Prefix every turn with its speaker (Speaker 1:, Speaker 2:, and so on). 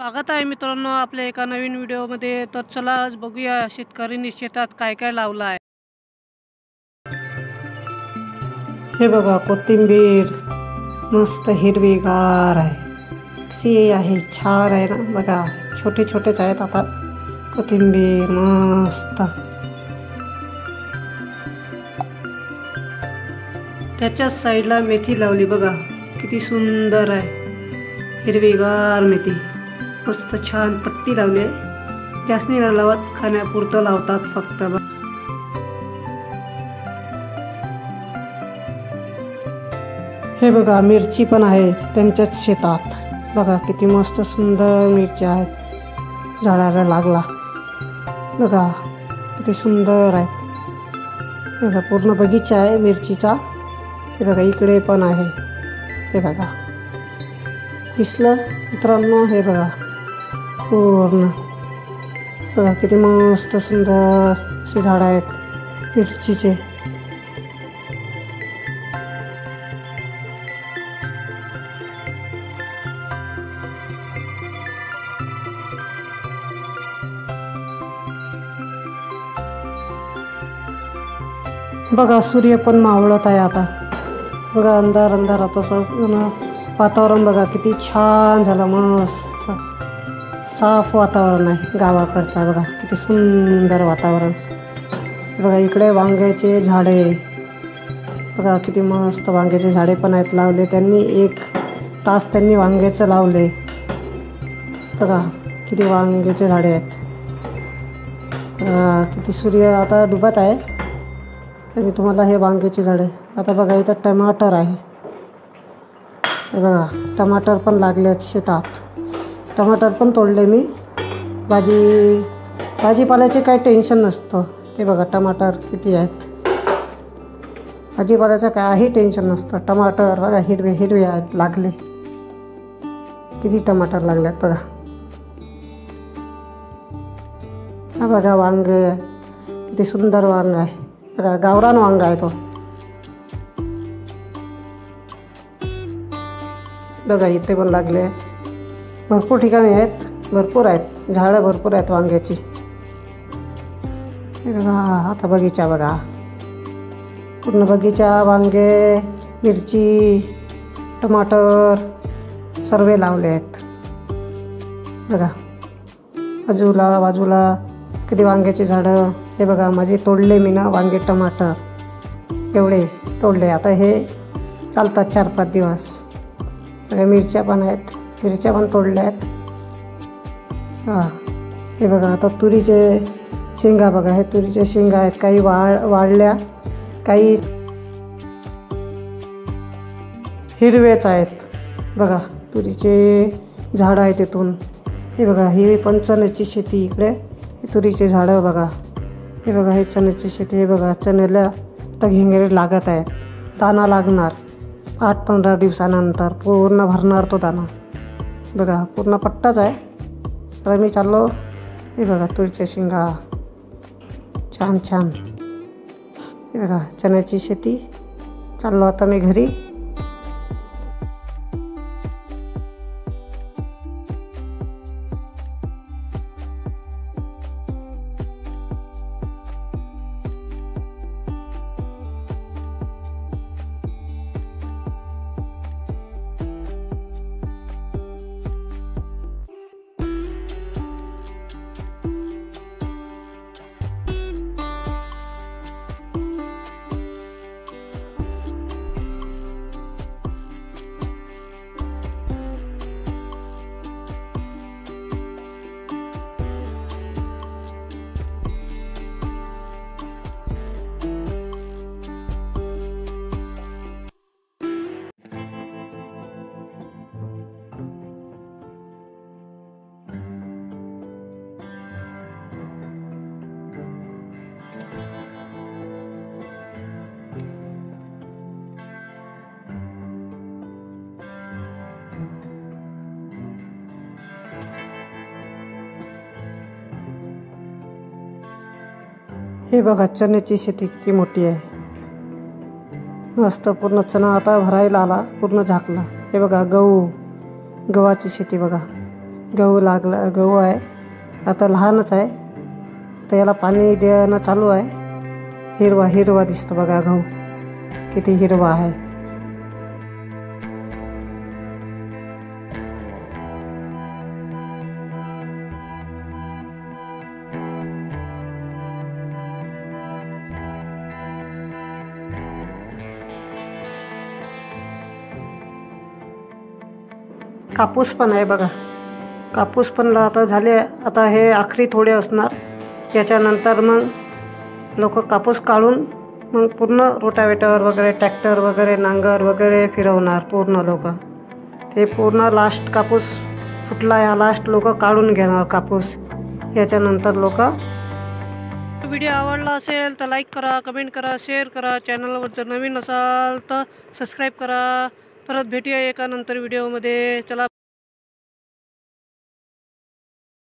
Speaker 1: स्वागत आहे मित्रांनो आपल्या एका नवीन व्हिडिओमध्ये। तर चला आज बघूया शेतकऱ्यांनी शेतात काय काय लावलं आहे। हे बघा कोथिंबीर मस्त हिरवीगार आहे, कशी आहे, छान आहे ना। बघा छोटे छोटेच आहेत आता कोथिंबीर मस्त। त्याच्याच साईडला मेथी लावली, बघा किती सुंदर आहे, हिरवीगार मेथी मस्त छान पट्टी लावली आहे। जास्त नाही लावत, खाण्यापुरतं लावतात फक्त। हे बघा मिरची पण आहे त्यांच्याच शेतात, बघा किती मस्त सुंदर मिरच्या आहेत, झाडाला लागला बघा किती सुंदर आहेत। बघा पूर्ण बगीचा आहे मिरचीचा। हे बघा इकडे पण आहे, हे बघा दिसलं मित्रांनो, हे बघा पूर्ण बघा किती मस्त सुंदर असे झाड आहेत मिरचीचे। बघा सूर्य पण मावळत आहे आता, बघा अंधार अंधार आता सगळं वातावरण बघा किती छान झालं, मस्त साफ वातावरण आहे गावाकडचं। बघा किती सुंदर वातावरण। बघा इकडे वांग्याचे झाडे, बघा किती मस्त वांग्याचे झाडे पण आहेत लावले त्यांनी। 1 तास त्यांनी वांग्याचं लावले, बघा किती वांग्याचे झाडे आहेत। किती सूर्य आता डुबत आहे, मी तुम्हाला हे वांग्याचे झाडे। आता बघा इथं टमाटर आहे, हे बघा टमाटर पण लागले आहेत शेतात, टमाटर पण तोडले मी। भाजीपाल्याचे काही टेन्शन नसतं, ते बघा टमाटर किती आहेत, भाजीपाल्याचं काही टेन्शन नसतं। टमाटर बघा हिरवे हिरवे आहेत लागले, किती टमाटर लागले आहेत बघा। हा बघा वांगे किती सुंदर वांग आहे, बघा गावरान वांगा आहे तो। बघा इथे पण लागले, भरपूर ठिकाणी आहेत, भरपूर आहेत झाडं, भरपूर आहेत वांग्याची। बघा आता बगीचा बघा पूर्ण बगीचा, वांगे, मिरची, टमाटर सर्व लावले आहेत। बघा बाजूला किती वांग्याची झाडं। हे बघा माझे तोडले मी ना वांगे टमाटर, एवढे तोडले, आता हे चालतात 4-5 दिवस। मिरच्या पण आहेत, मिरच्या पण तोडल्या आहेत। हे बघा आता तुरीचे शेंगा, बघा हे तुरीचे शेंगा आहेत, काही वाळल्या, काही हिरवेच आहेत। बघा तुरीचे झाडं आहेत तिथून। हे बघा ही पण चण्याची शेती, इकडे तुरीचे झाडं बघा। हे बघा हे चण्याची शेती, हे बघा चण्याला तर घेंगरे लागत आहेत, दाना लागणार 8-15 दिवसानंतर पूर्ण भरणार तो दाना। बघा पूर्ण पट्टाच आहे। तर मी चाललो, हे बघा तुरीच्या शेंगा छान छान। हे बघा चण्याची शेती, चाललो आता मी घरी। हे बघा चण्याची शेती किती मोठी आहे, मस्त पूर्ण चणा आता भरायला आला, पूर्ण झाकला। हे बघा गव्हाची शेती बघा, गहू आहे, आता लहानच आहे. आता याला पाणी देणं चालू आहे. हिरवा दिसतो बघा गहू, किती हिरवा आहे. कापूस पण आहे बघा, कापूस पण आता झाले. आता हे आखरी थोडे असणार. याच्यानंतर मग लोक कापूस काढून मग पूर्ण रोटावेटर वगैरे, ट्रॅक्टर वगैरे, नांगर वगैरे फिरवणार पूर्ण लोक. ते पूर्ण लास्ट कापूस फुटला, या लास्ट लोक काढून घेणार कापूस. याच्यानंतर लोक. व्हिडिओ आवडला असेल तर लाईक करा, कमेंट करा, शेअर करा. चॅनलवर जर नवीन असाल तर सबस्क्राईब करा. परत भेटूया एका नंतर व्हिडिओमध्ये. चला.